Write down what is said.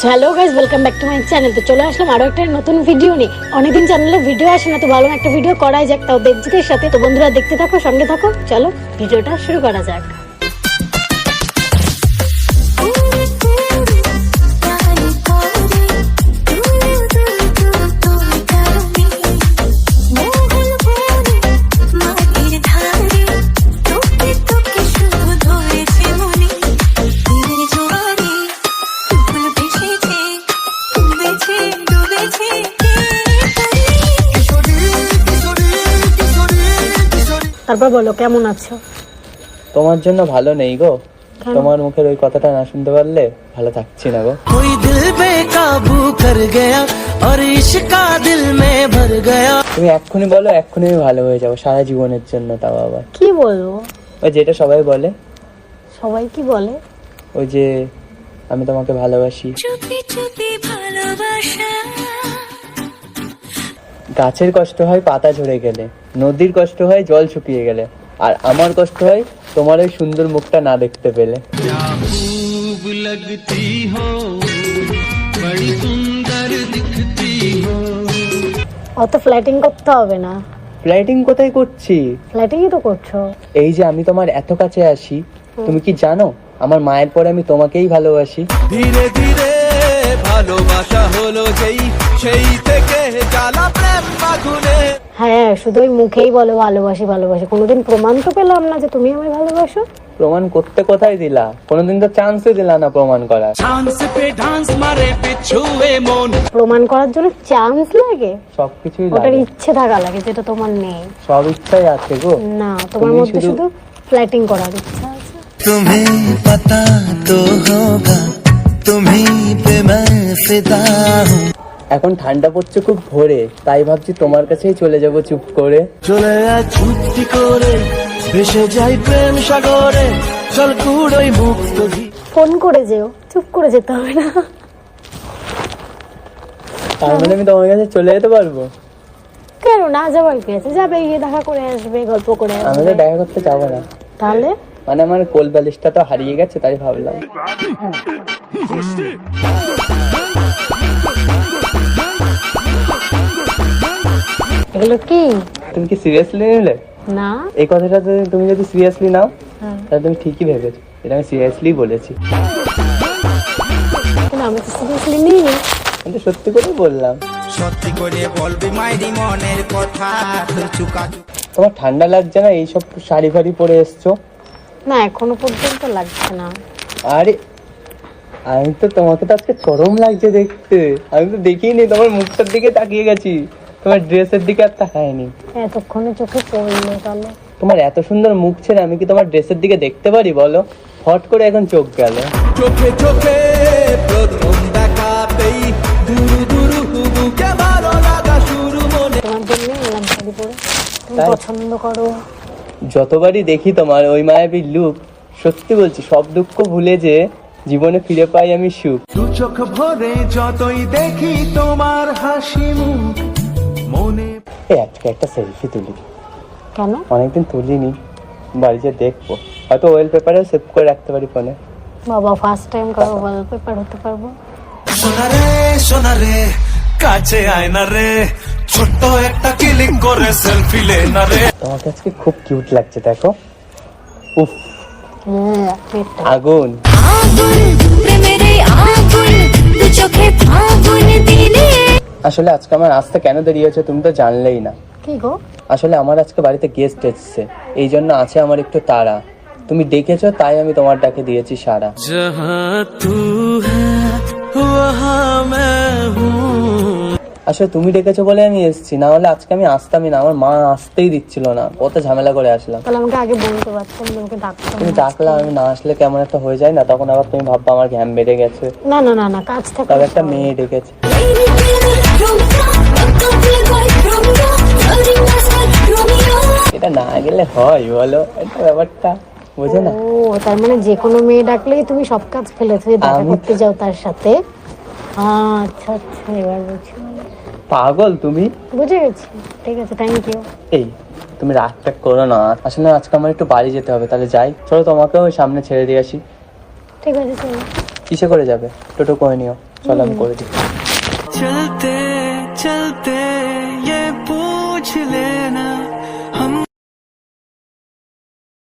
Hello guys, welcome back to my channel. তো চলে আসলাম আরো একটা নতুন ভিডিও নিয়ে। অনেকদিন চ্যানেলে ভিডিও আসে না, তো ভালো একটা ভিডিও করাই যাক, তাও দেবজিতের সাথে। তো বন্ধুরা দেখতে থাকো, সঙ্গে থাকো, চলো ভিডিওটা শুরু করা যাক। তারপর বলো, কেমন আছো? তোমার জন্য ভালো নেই গো। তোমার মুখের ওই কথাটা না শুনতে পারলে ভালো থাকছি না গো। कोई दिल बेकाबू कर गया और इश्क दिल में भर गया। তুমি এক্ষুনি বলো, এক্ষুনি আমি ভালো হয়ে যাবো সারা জীবনের জন্য। তাও আবার কি বলবো? ওই যেটা সবাই বলে। সবাই কি বলে? ওই যে আমি তোমাকে ভালোবাসি। চুপি চুপি ভালোবাসা। গাছের কষ্ট হয় পাতা ঝরে গেলে, নদীর কষ্ট হয় জল শুকিয়ে গেলে, আর আমার কষ্ট হয় তোমার ওই সুন্দর মুখটা না দেখতে পেলে। खूब लगती हो, बड़ी सुंदर दिखती हो। অত ফ্ল্যাটিং করতে হবে না। ফ্লাইটিং কোথায় করছি? ফ্ল্যাটিংই তো করছো। এই যে আমি তোমার এত কাছে আসি, তুমি কি জানো আমার মায়ের পরে আমি তোমাকেই ভালোবাসি। ধীরে ধীরে ভালোবাসা হলো সেই থেকে জ্বালা প্রেম আগুনে। হ্যাঁ, শুধু ওই মুখেই বলো ভালোবাসি ভালোবাসি, কোনোদিন প্রমাণ তো পেলাম না যে তুমি আমায় ভালোবাসো। প্রমাণ করতে কোথায় দিলা? কোনোদিন তো চান্সই দিলা না প্রমাণ করার। চান্স পে ডান্স মারে পিছুয়ে মন। প্রমাণ করার জন্য চান্স লাগে? সবকিছুই ওটার লাগে, ইচ্ছে থাকা লাগে, যেটা তোমার নেই। সব ইচ্ছাই আছে গো। না, তোমার তুমি মধ্যে শুধু- শুধু ফ্ল্যাটিং করার ইচ্ছা আছে। तुम्हें पता तो होगा, तुम्हीं पे मैं फिदा हूँ। এখন ঠান্ডা পড়ছে খুব ভোরে, তাই ভাবছি তোমার কাছেই চলে যাব চুপ করে। চলে আয় চুক্তি করে, ভেসে যাই প্রেম সাগরে, চল কুড়োই মুক্ত ফোন করে যেও, চুপ করে যেতে হবে না। তার মানে আমি তোমার কাছে চলে যেতে পারবো? কেন না যাবার কি আছে? যাবে, গিয়ে দেখা করে আসবে, গল্প করে আমি আসবে। তো দেখা করতে যাবো না। তাহলে মানে আমার কোল বালিশটা তো হারিয়ে গেছে, তাই ভাবলাম। এগুলো কি? তুমি কি সিরিয়াসলি নিলে না। এই কথাটা? তুমি যদি সিরিয়াসলি নাও হ্যাঁ। তাহলে তুমি ঠিকই ভেবেছো, এটা আমি সিরিয়াসলি বলেছি। কিন্তু আমি তো সিরিয়াসলি নিই। কিন্তু সত্যি করে বললাম। সত্যি করে বলবি মাইরি মনের কথা, চুকা তোমার ঠান্ডা লাগছে না? এইসব শাড়ি ফাড়ি পরে এসছো। না, এখনো পর্যন্ত লাগছে না। আরে আমি তো তোমাকে তো আজকে চরম লাগছে দেখতে। আমি তো দেখিনি, তোমার মুখটার দিকে তাকিয়ে গেছি, তোমার ড্রেসের দিকে আর তাকায়নি। এতক্ষণে চোখে পড়লো তাহলে। তোমার এত সুন্দর মুখ ছেড়ে আমি কি তোমার ড্রেসের দিকে দেখতে পারি বলো? হট করে এখন চোখ গেল। চোখে চোখে প্রথম দেখাতেই দুরু দুরু বুকে ভালো লাগা শুরু মনে। তোমার জন্য এলাম শাড়ি পরে, তুমি তাই? পছন্দ করো। যতবারই দেখি তোমার ওই মায়াবী লুক, সত্যি বলছি সব দুঃখ ভুলে যে জীবনে ফিরে পাই আমি সুখ। দু চোখ ভরে যতই দেখি তোমার হাসি মুখ মনে। এই আজকে একটা সেলফি তুলি, কেন? অনেকদিন তুলিনি, বাড়িতে দেখবো, হয়তো ওয়েল পেপারে সেভ করে রাখতে পারি ফোনে। বাবা, ফার্স্ট টাইম কারো ওয়ালপেপার হতে পারবো। সোনা রে কাছে আয় না রে, ছোট্ট একটা ক্লিক করে সেলফি লে না রে। তোমাকে আজকে খুব কিউট লাগছে, দেখো। উফ, হ্যাঁ, পেটটা। আগুন। আসলে আজকে আমার আসতে কেন দেরি হয়েছে তুমি তো জানলেই না। কি গো? আসলে আমার আজকে বাড়িতে গেস্ট এসেছে, এই জন্য আছে আমার একটু তাড়া। তুমি ডেকেছো তাই আমি তোমার ডাকে দিয়েছি সাড়া। जहाँ तू है वहाँ मैं हूँ। আসলে তুমি ডেকেছো বলে আমি এসেছি, না হলে আজকে আমি আসতামই না। আমার মা আসতেই দিচ্ছিল না, কত ঝামেলা করে আসলাম। তাহলে আমাকে আগে বলতে পারতাম, তোমাকে ডাকতাম। তুমি ডাকলা, আমি না আসলে কেমন একটা হয়ে যায় না, তখন আবার তুমি ভাববা আমার ঘ্যাম বেড়ে গেছে। না না না না, কাজ থাকে। তবে একটা মেয়ে ডেকেছে। এটা না গেলে হয় বলো? এটা ব্যাপারটা বোঝো না? ও, তার মানে যে কোনো মেয়ে ডাকলেই তুমি সব কাজ ফেলে থুয়ে দেখা আমি- করতে যাও তার সাথে। আচ্ছা আচ্ছা, এবার বুঝছি। পাগল তুমি। বুঝে গেছি, ঠিক আছে, থ্যাংক ইউ। এই তুমি রাগটা করো না, আসলে আজকে আমার একটু বাড়ি যেতে হবে, তাহলে যাই। চলো তোমাকেও ওই সামনে ছেড়ে দিয়ে আসি। ঠিক আছে, চলো। কিসে করে যাবে? টোটো করে নিও। চলো আমি করে দিই। चलते चलते ये पूछ लेना